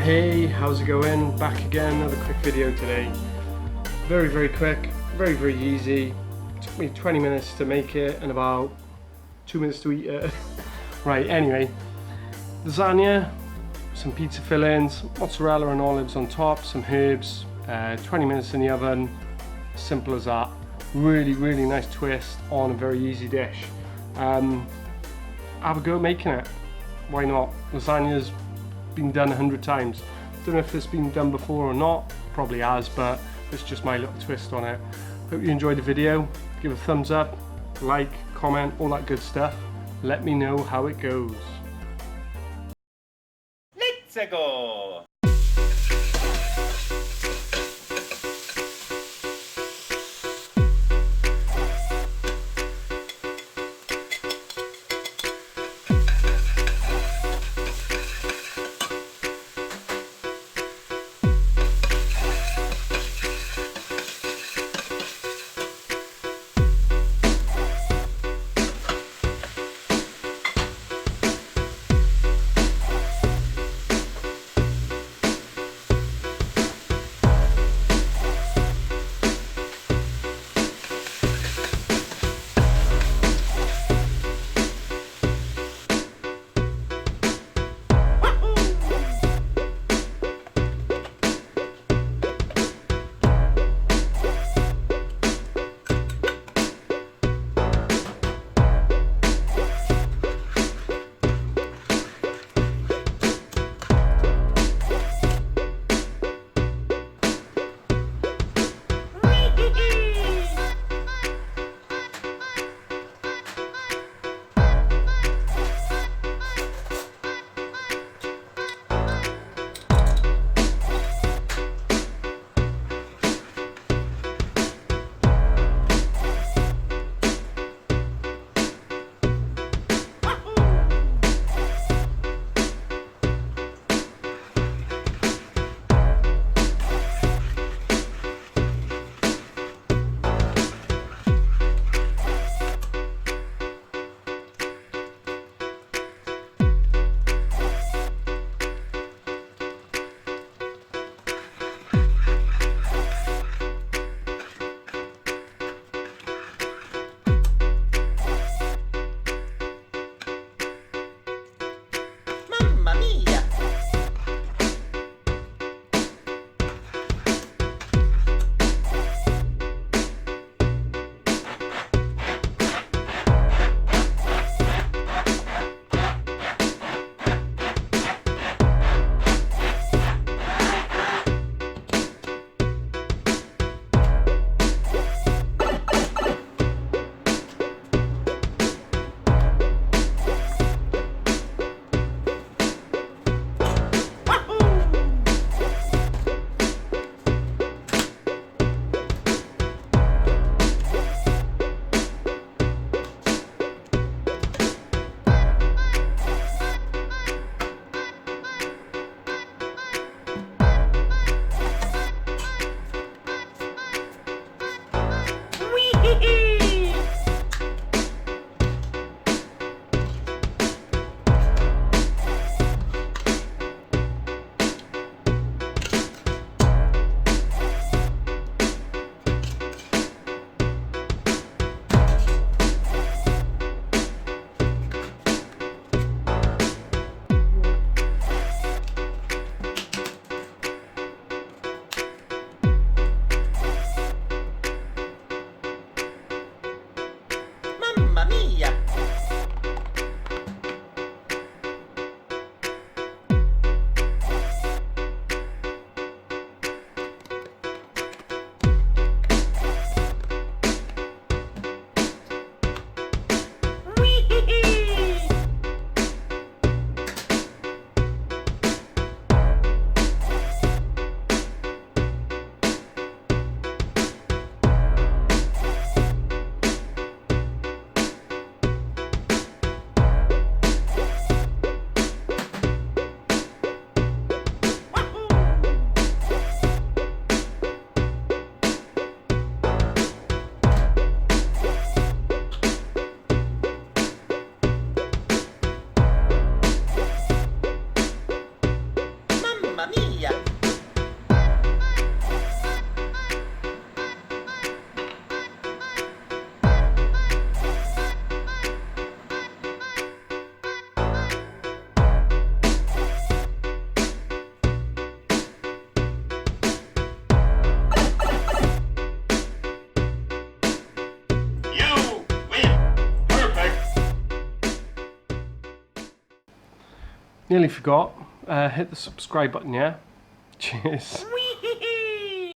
Hey, how's it going? Back again, another quick video today. Very quick, very easy. Took me 20 minutes to make it and about 2 minutes to eat it. Right, anyway, lasagna, some pizza fillings, mozzarella and olives on top, some herbs, 20 minutes in the oven, simple as that. Really nice twist on a very easy dish. Have a go at making it, why not? Lasagna's been done 100 times. Don't know if it's been done before or not, probably has, but it's just my little twist on it. Hope you enjoyed the video. Give a thumbs up, like, comment, all that good stuff. Let me know how it goes. Let's go! Mamma mia! You win! Perfect! Nearly forgot. Hit the subscribe button, yeah? Cheers.